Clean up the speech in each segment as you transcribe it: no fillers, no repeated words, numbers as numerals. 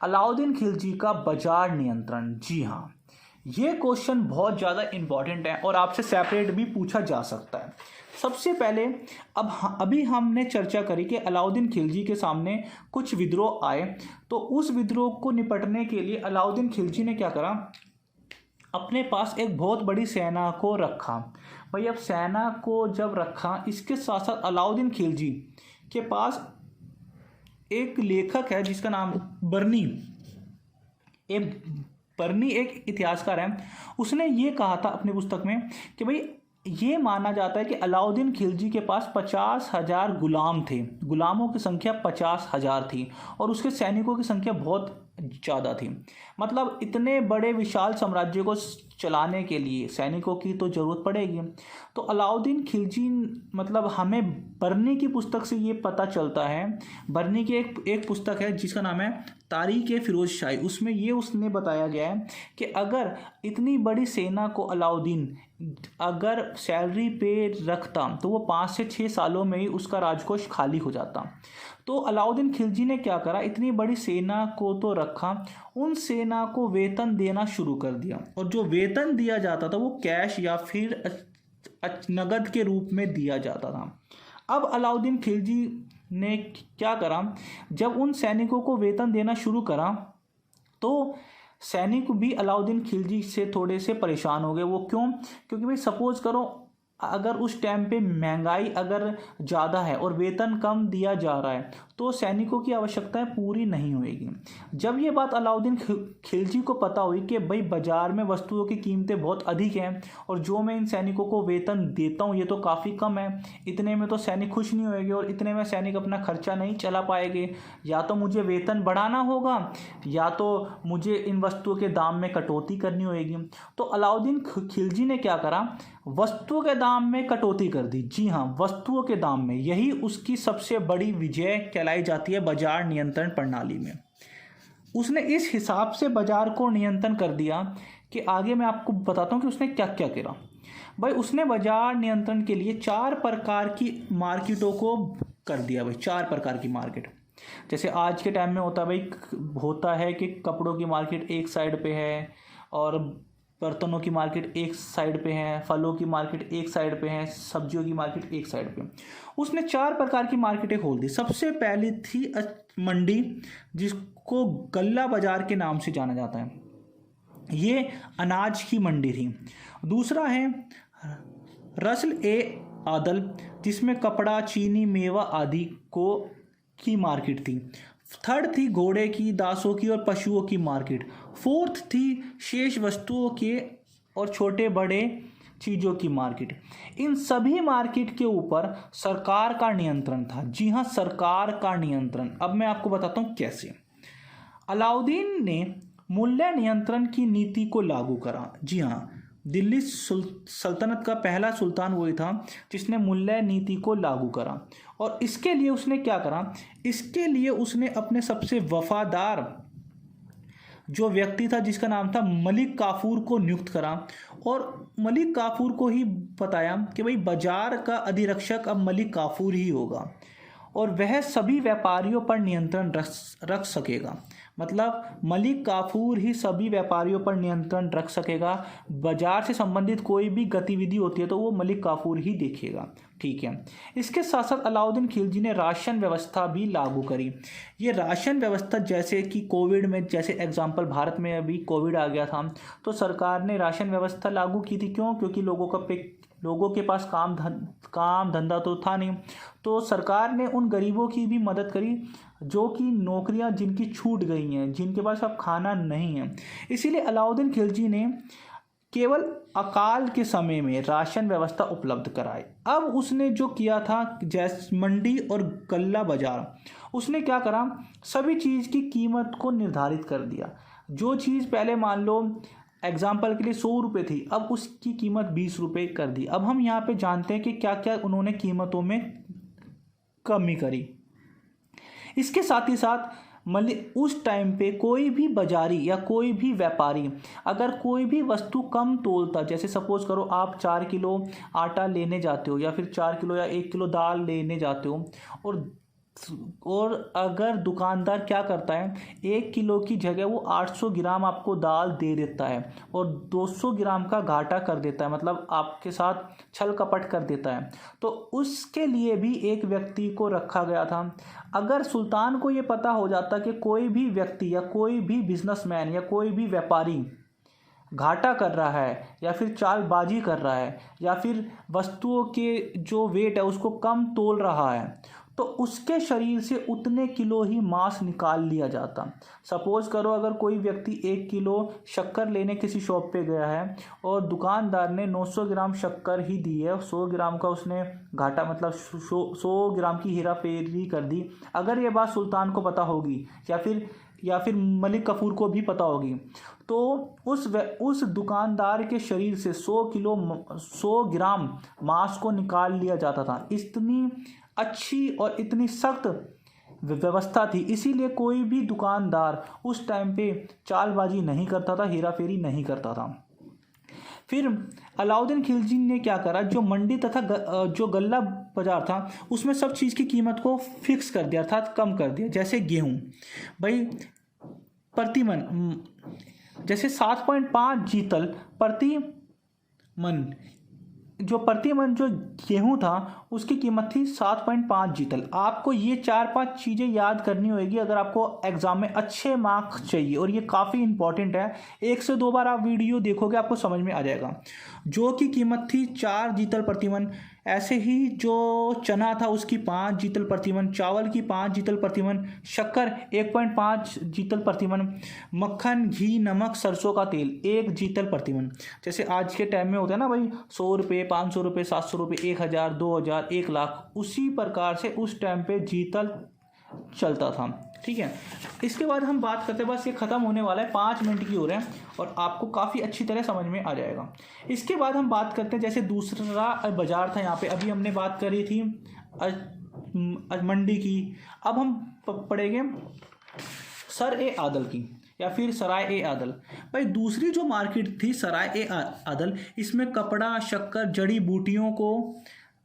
अलाउद्दीन खिलजी का बाजार नियंत्रण। जी हाँ, ये क्वेश्चन बहुत ज़्यादा इम्पॉर्टेंट है और आपसे सेपरेट भी पूछा जा सकता है। सबसे पहले अभी हमने चर्चा करी कि अलाउद्दीन खिलजी के सामने कुछ विद्रोह आए, तो उस विद्रोह को निपटने के लिए अलाउद्दीन खिलजी ने क्या करा, अपने पास एक बहुत बड़ी सेना को रखा। भाई अब सेना को जब रखा, इसके साथ साथ अलाउद्दीन खिलजी के पास एक लेखक है जिसका नाम बर्नी एक इतिहासकार है। उसने ये कहा था अपनी पुस्तक में कि भाई ये माना जाता है कि अलाउद्दीन खिलजी के पास 50,000 गुलाम थे, गुलामों की संख्या 50,000 थी और उसके सैनिकों की संख्या बहुत ज़्यादा थी। मतलब इतने बड़े विशाल साम्राज्य को चलाने के लिए सैनिकों की तो ज़रूरत पड़ेगी। तो अलाउद्दीन खिलजी, मतलब हमें बर्नी की पुस्तक से ये पता चलता है, बर्नी की एक पुस्तक है जिसका नाम है तारीख़-ए-फ़िरोज़शाही, उसमें ये उसने बताया गया है कि अगर इतनी बड़ी सेना को अलाउद्दीन अगर सैलरी पे रखता तो वो 5 से 6 सालों में ही उसका राजकोष खाली हो जाता। तो अलाउद्दीन खिलजी ने क्या करा, इतनी बड़ी सेना को तो रखा, उन सेना को वेतन देना शुरू कर दिया और जो वेतन दिया जाता था वो कैश या फिर नगद के रूप में दिया जाता था। अब अलाउद्दीन खिलजी ने क्या करा, जब उन सैनिकों को वेतन देना शुरू करा तो सैनिक भी अलाउद्दीन खिलजी से थोड़े से परेशान हो गए। वो क्यों? क्योंकि भाई सपोज करो अगर उस टाइम पे महंगाई अगर ज़्यादा है और वेतन कम दिया जा रहा है तो सैनिकों की आवश्यकताएं पूरी नहीं होएगी। जब ये बात अलाउद्दीन खिलजी को पता हुई कि भाई बाज़ार में वस्तुओं की कीमतें बहुत अधिक हैं और जो मैं इन सैनिकों को वेतन देता हूँ ये तो काफ़ी कम है, इतने में तो सैनिक खुश नहीं होएंगे और इतने में सैनिक अपना खर्चा नहीं चला पाएंगे, या तो मुझे वेतन बढ़ाना होगा या तो मुझे इन वस्तुओं के दाम में कटौती करनी होएगी। तो अलाउद्दीन खिलजी ने क्या करा, वस्तुओं के दाम में कटौती कर दी। जी हाँ, वस्तुओं के दाम में, यही उसकी सबसे बड़ी विजय कहलाई जाती है बाजार नियंत्रण प्रणाली में। उसने इस हिसाब से बाजार को नियंत्रण कर दिया कि आगे मैं आपको बताता हूँ कि उसने क्या क्या करा। भाई उसने बाजार नियंत्रण के लिए 4 प्रकार की मार्केटों को कर दिया। भाई 4 प्रकार की मार्केट, जैसे आज के टाइम में होता है कि कपड़ों की मार्केट एक साइड पे है और बर्तनों की मार्केट एक साइड पे है, फलों की मार्केट एक साइड पे है, सब्जियों की मार्केट एक साइड पे। उसने 4 प्रकार की मार्केटें खोल दी। सबसे पहली थी मंडी, जिसको गल्ला बाजार के नाम से जाना जाता है, ये अनाज की मंडी थी। दूसरा है रस्ल-ए-आदल, जिसमें कपड़ा, चीनी, मेवा आदि की मार्केट थी। थर्ड थी घोड़े की, दासों की और पशुओं की मार्केट। फोर्थ थी शेष वस्तुओं के और छोटे बड़े चीज़ों की मार्केट। इन सभी मार्केट के ऊपर सरकार का नियंत्रण था। जी हाँ, सरकार का नियंत्रण। अब मैं आपको बताता हूँ कैसे। अलाउद्दीन ने मूल्य नियंत्रण की नीति को लागू करा। जी हाँ, दिल्ली सल्तनत का पहला सुल्तान वही था जिसने मूल्य नीति को लागू करा। और इसके लिए उसने क्या करा, इसके लिए उसने अपने सबसे वफादार जो व्यक्ति था जिसका नाम था मलिक काफूर को नियुक्त करा और मलिक काफूर को ही बताया कि भाई बाजार का अधिरक्षक अब मलिक काफूर ही होगा और वह सभी व्यापारियों पर नियंत्रण रख सकेगा। मतलब मलिक काफूर ही सभी व्यापारियों पर नियंत्रण रख सकेगा। बाजार से संबंधित कोई भी गतिविधि होती है तो वो मलिक काफूर ही देखेगा। ठीक है, इसके साथ साथ अलाउद्दीन खिलजी ने राशन व्यवस्था भी लागू करी। ये राशन व्यवस्था, जैसे कि कोविड में, जैसे एग्जाम्पल भारत में अभी कोविड आ गया था तो सरकार ने राशन व्यवस्था लागू की थी। क्यों? क्योंकि लोगों के पास काम धंधा तो था नहीं, तो सरकार ने उन गरीबों की भी मदद करी जो कि नौकरियां जिनकी छूट गई हैं, जिनके पास अब खाना नहीं है। इसीलिए अलाउद्दीन खिलजी ने केवल अकाल के समय में राशन व्यवस्था उपलब्ध कराई। अब उसने जो किया था, जैसे मंडी और गल्ला बाजार, उसने क्या करा, सभी चीज़ की कीमत को निर्धारित कर दिया। जो चीज़ पहले मान लो एग्जाम्पल के लिए 100 रुपये थी, अब उसकी कीमत 20 रुपये कर दी। अब हम यहाँ पे जानते हैं कि क्या क्या उन्होंने कीमतों में कमी करी। इसके साथ ही साथ उस टाइम पे कोई भी बाजारी या कोई भी व्यापारी अगर कोई भी वस्तु कम तोलता, जैसे सपोज करो आप 4 किलो आटा लेने जाते हो या फिर 4 किलो या 1 किलो दाल लेने जाते हो और और अगर दुकानदार क्या करता है, 1 किलो की जगह वो 800 ग्राम आपको दाल दे देता है और 200 ग्राम का घाटा कर देता है, मतलब आपके साथ छल कपट कर देता है, तो उसके लिए भी एक व्यक्ति को रखा गया था। अगर सुल्तान को ये पता हो जाता कि कोई भी व्यक्ति या कोई भी बिजनेसमैन या कोई भी व्यापारी घाटा कर रहा है या फिर चालबाजी कर रहा है या फिर वस्तुओं के जो वेट है उसको कम तोल रहा है, तो उसके शरीर से उतने किलो ही मांस निकाल लिया जाता। सपोज करो अगर कोई व्यक्ति 1 किलो शक्कर लेने किसी शॉप पे गया है और दुकानदार ने 900 ग्राम शक्कर ही दी है, 100 ग्राम का उसने घाटा मतलब 100 ग्राम की हेरा फेरी कर दी। अगर ये बात सुल्तान को पता होगी या फिर मलिक कफूर को भी पता होगी, तो उस दुकानदार के शरीर से 100 ग्राम मांस को निकाल लिया जाता था। इतनी अच्छी और इतनी सख्त व्यवस्था थी, इसीलिए कोई भी दुकानदार उस टाइम पे चालबाजी नहीं करता था, हेरा फेरी नहीं करता था। फिर अलाउद्दीन खिलजी ने क्या करा, जो मंडी तथा जो गल्ला बाजार था उसमें सब चीज़ की कीमत को फिक्स कर दिया, अर्थात कम कर दिया। जैसे गेहूँ भाई प्रतिमन जैसे 7.5 जीतल प्रति मन, जो प्रति मन जो गेहूं था उसकी कीमत थी 7.5 जीतल। आपको ये 4-5 चीज़ें याद करनी होगी अगर आपको एग्जाम में अच्छे मार्क्स चाहिए, और ये काफ़ी इंपॉर्टेंट है। 1 से 2 बार आप वीडियो देखोगे आपको समझ में आ जाएगा। जो की कीमत थी 4 जीतल प्रति मन, ऐसे ही जो चना था उसकी 5 जीतल प्रति मन, चावल की 5 जीतल प्रति मन, शक्कर 1.5 जीतल प्रति मन, मक्खन, घी, नमक, सरसों का तेल 1 जीतल प्रति मन। जैसे आज के टाइम में होता है ना भाई, 100 रुपये, 500 रुपये, 700 रुपये, 1000, 2000, 1 लाख, उसी प्रकार से उस टाइम पे जीतल चलता था। ठीक है, इसके बाद हम बात करते हैं, बस ये ख़त्म होने वाला है, 5 मिनट की हो रहे हैं और आपको काफ़ी अच्छी तरह समझ में आ जाएगा। इसके बाद हम बात करते हैं जैसे दूसरा बाजार था, यहाँ पे अभी हमने बात करी थी मंडी की, अब हम पढ़ेंगे सर ए आदल की या फिर सराय ए आदल। भाई दूसरी जो मार्केट थी सराय ए आदल, इसमें कपड़ा, शक्कर, जड़ी बूटियों को,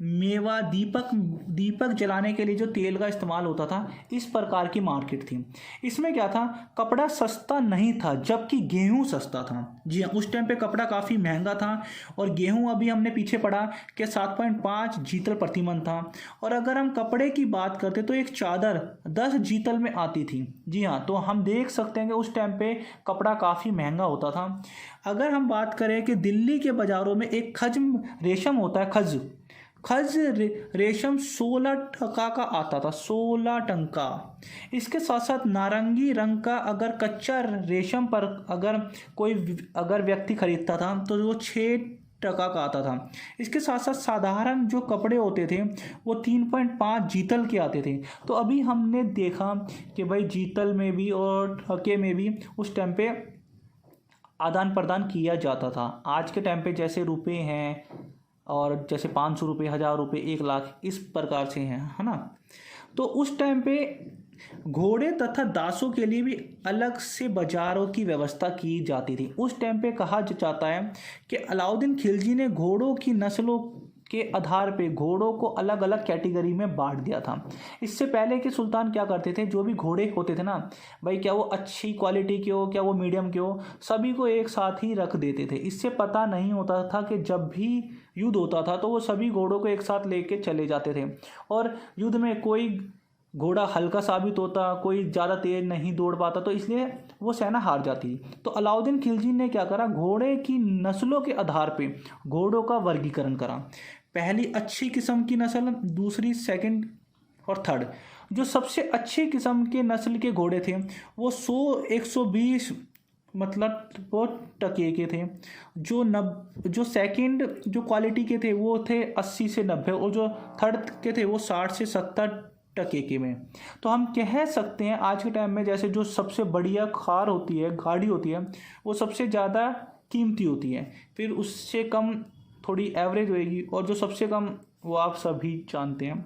मेवा, दीपक जलाने के लिए जो तेल का इस्तेमाल होता था, इस प्रकार की मार्केट थी। इसमें क्या था, कपड़ा सस्ता नहीं था जबकि गेहूं सस्ता था। जी हाँ, उस टाइम पे कपड़ा काफ़ी महंगा था और गेहूं अभी हमने पीछे पढ़ा कि 7.5 जीतल प्रति मन था। और अगर हम कपड़े की बात करते तो एक चादर 10 जीतल में आती थी। जी हाँ, तो हम देख सकते हैं कि उस टाइम पे कपड़ा काफ़ी महंगा होता था। अगर हम बात करें कि दिल्ली के बाज़ारों में एक खज रेशम होता है, खज रेशम 16 टका का आता था, 16 टंका। इसके साथ साथ नारंगी रंग का अगर कच्चा रेशम पर अगर व्यक्ति खरीदता था तो वो 6 टका का आता था। इसके साथ साथ साधारण जो कपड़े होते थे वो 3.5 जीतल के आते थे। तो अभी हमने देखा कि भाई जीतल में भी और टके में भी उस टाइम पे आदान प्रदान किया जाता था। आज के टाइम पे जैसे रुपए हैं और जैसे 500 रुपये, 1000 रुपये, 1 लाख, इस प्रकार से हैं, है ना। तो उस टाइम पे घोड़े तथा दासों के लिए भी अलग से बाजारों की व्यवस्था की जाती थी। उस टाइम पे कहा जाता है कि अलाउद्दीन खिलजी ने घोड़ों की नस्लों के आधार पे घोड़ों को अलग अलग कैटेगरी में बांट दिया था। इससे पहले के सुल्तान क्या करते थे, जो भी घोड़े होते थे ना भाई, क्या वो अच्छी क्वालिटी के हो, क्या वो मीडियम के हो, सभी को एक साथ ही रख देते थे। इससे पता नहीं होता था कि जब भी युद्ध होता था तो वो सभी घोड़ों को एक साथ लेके चले जाते थे और युद्ध में कोई घोड़ा हल्का साबित होता, कोई ज़्यादा तेज नहीं दौड़ पाता, तो इसलिए वो सेना हार जाती। तो अलाउद्दीन खिलजी ने क्या करा, घोड़े की नस्लों के आधार पे घोड़ों का वर्गीकरण करा। पहली अच्छी किस्म की नस्ल, दूसरी, सेकंड और थर्ड। जो सबसे अच्छी किस्म के नस्ल के घोड़े थे वो 100-120 मतलब वो टके के थे। जो सेकंड जो क्वालिटी के थे वो थे 80 से 90 और जो थर्ड के थे वो 60 से 70 टके के में। तो हम कह सकते हैं आज के टाइम में जैसे जो सबसे बढ़िया कार होती है, गाड़ी होती है, वो सबसे ज़्यादा कीमती होती है, फिर उससे कम थोड़ी एवरेज होएगी और जो सबसे कम वो आप सभी जानते हैं।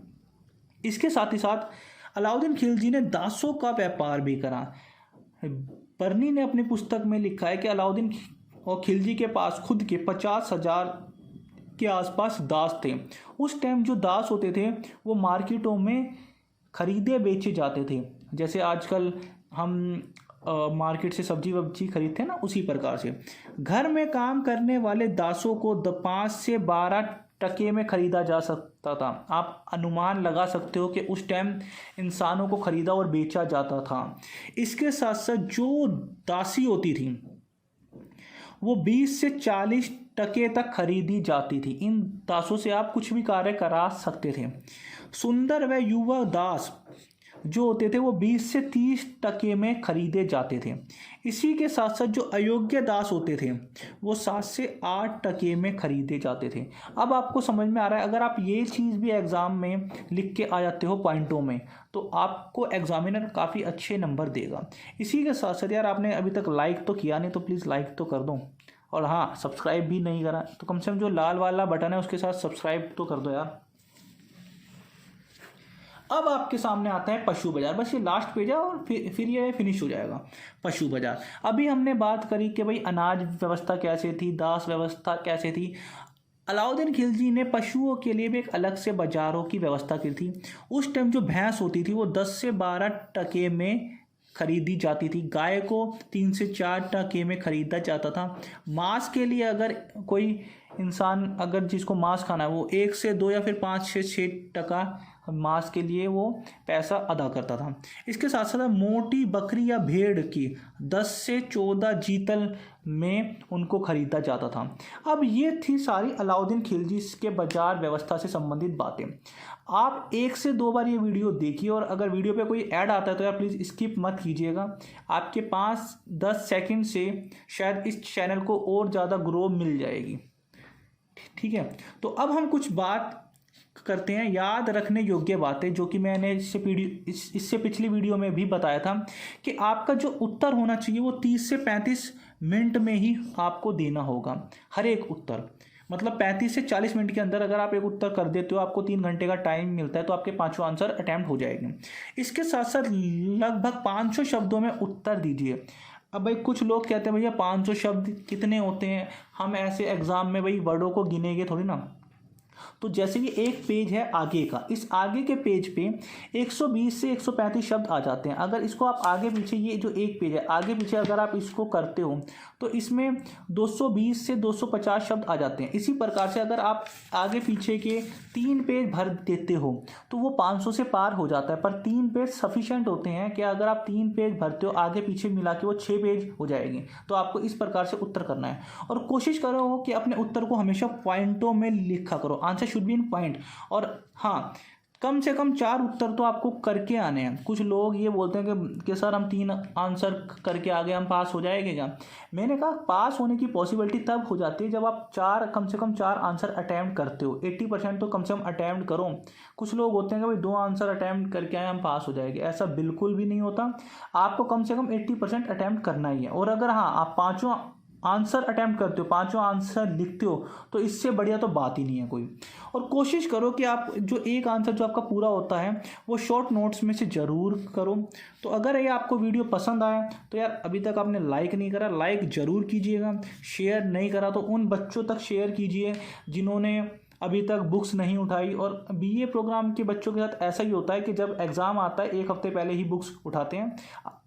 इसके साथ ही साथ अलाउद्दीन खिलजी ने दासों का व्यापार भी करा। बर्नी ने अपनी पुस्तक में लिखा है कि अलाउद्दीन और खिलजी के पास खुद के 50,000 के आसपास दास थे। उस टाइम जो दास होते थे वो मार्केटों में खरीदे बेचे जाते थे। जैसे आजकल हम मार्केट से सब्जी वब्जी खरीदते हैं ना, उसी प्रकार से घर में काम करने वाले दासों को 5 से 12 टके में खरीदा जा सकता था। आप अनुमान लगा सकते हो कि उस टाइम इंसानों को खरीदा और बेचा जाता था। इसके साथ साथ जो दासी होती थी वो 20 से 40 टके तक खरीदी जाती थी। इन दासों से आप कुछ भी कार्य करा सकते थे। सुंदर व युवा दास जो होते थे वो 20 से 30 टके में खरीदे जाते थे। इसी के साथ साथ जो अयोग्य दास होते थे वो 7 से 8 टके में खरीदे जाते थे। अब आपको समझ में आ रहा है, अगर आप ये चीज़ भी एग्ज़ाम में लिख के आ जाते हो पॉइंटों में, तो आपको एग्जामिनर काफ़ी अच्छे नंबर देगा। इसी के साथ साथ यार, आपने अभी तक लाइक तो किया नहीं, तो प्लीज़ लाइक तो कर दो। और हाँ, सब्सक्राइब भी नहीं करा तो कम से कम जो लाल वाला बटन है उसके साथ सब्सक्राइब तो कर दो यार। अब आपके सामने आता है पशु बाजार। बस ये लास्ट पेज है और फिर ये फिनिश हो जाएगा। पशु बाजार, अभी हमने बात करी कि भाई अनाज व्यवस्था कैसे थी, दास व्यवस्था कैसे थी। अलाउद्दीन खिलजी ने पशुओं के लिए भी एक अलग से बाजारों की व्यवस्था की थी। उस टाइम जो भैंस होती थी वो 10 से 12 टके में खरीदी जाती थी। गाय को 3 से 4 टके में खरीदा जाता था। मांस के लिए अगर कोई इंसान, अगर जिसको मांस खाना है, वो 1 से 2 या फिर 5 से 6 टका मांस के लिए वो पैसा अदा करता था। इसके साथ साथ मोटी बकरी या भेड़ की 10 से 14 जीतल में उनको खरीदा जाता था। अब ये थी सारी अलाउद्दीन खिलजी के बाजार व्यवस्था से संबंधित बातें। आप 1 से 2 बार ये वीडियो देखिए, और अगर वीडियो पे कोई ऐड आता है तो यार प्लीज़ स्किप मत कीजिएगा। आपके 5-10 सेकंड से शायद इस चैनल को और ज़्यादा ग्रो मिल जाएगी। ठीक है, तो अब हम कुछ बात करते हैं याद रखने योग्य बातें, जो कि मैंने इससे पिछली वीडियो में भी बताया था कि आपका जो उत्तर होना चाहिए वो 30 से 35 मिनट में ही आपको देना होगा। हर एक उत्तर मतलब 35 से 40 मिनट के अंदर अगर आप एक उत्तर कर देते हो, आपको 3 घंटे का टाइम मिलता है, तो आपके 5 आंसर अटैम्प्ट हो जाएंगे। इसके साथ साथ लगभग 500 शब्दों में उत्तर दीजिए। अब भाई कुछ लोग कहते हैं भैया 500 शब्द कितने होते हैं, हम ऐसे एग्जाम में भाई वर्डों को गिनेंगे थोड़ी ना। तो जैसे कि एक पेज है आगे का, इस आगे के पेज पे 120 से 135 शब्द आ जाते हैं। अगर इसको आप आगे पीछे, ये जो एक पेज है आगे पीछे अगर आप इसको करते हो तो इसमें 220 से 250 शब्द आ जाते हैं। इसी प्रकार से अगर आप आगे पीछे के 3 पेज भर देते हो तो वो 500 से पार हो जाता है। पर 3 पेज सफिशेंट होते हैं कि अगर आप 3 पेज भरते हो आगे पीछे मिला के वो 6 पेज हो जाएंगे। तो आपको इस प्रकार से उत्तर करना है, और कोशिश करो कि अपने उत्तर को हमेशा पॉइंटों में लिखा करो। Answer should be in point. और हाँ, कम से कम 4 उत्तर तो आपको करके आने हैं। कुछ लोग ये बोलते हैं कि सर हम 3 आंसर करके आ गए, हम पास हो जाएंगे क्या। मैंने कहा पास होने की पॉसिबिलिटी तब हो जाती है जब आप कम से कम 4 आंसर अटैम्प्ट करते हो। 80% तो कम से कम अटैम्प्ट करो। कुछ लोग होते हैं कि भाई 2 आंसर अटैम्प्ट करके आए, हम पास हो जाएंगे। ऐसा बिल्कुल भी नहीं होता। आपको कम से कम 80% अटैम्प्ट करना ही है। और अगर हाँ, आप 5 आंसर अटैम्प्ट करते हो, 5 आंसर लिखते हो, तो इससे बढ़िया तो बात ही नहीं है कोई। और कोशिश करो कि आप जो एक आंसर जो आपका पूरा होता है वो शॉर्ट नोट्स में से ज़रूर करो। तो अगर ये आपको वीडियो पसंद आया तो यार अभी तक आपने लाइक नहीं करा, लाइक ज़रूर कीजिएगा। शेयर नहीं करा तो उन बच्चों तक शेयर कीजिए जिन्होंने अभी तक बुक्स नहीं उठाई। और बीए प्रोग्राम के बच्चों के साथ ऐसा ही होता है कि जब एग्ज़ाम आता है 1 हफ्ते पहले ही बुक्स उठाते हैं।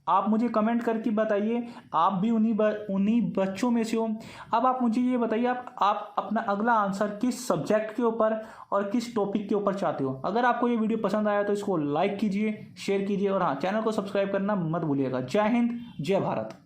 आप मुझे कमेंट करके बताइए आप भी उन्हीं बच्चों में से हो। अब आप मुझे ये बताइए आप अपना अगला आंसर किस सब्जेक्ट के ऊपर और किस टॉपिक के ऊपर चाहते हो। अगर आपको ये वीडियो पसंद आया तो इसको लाइक कीजिए, शेयर कीजिए, और हाँ, चैनल को सब्सक्राइब करना मत भूलिएगा। जय हिंद, जय भारत।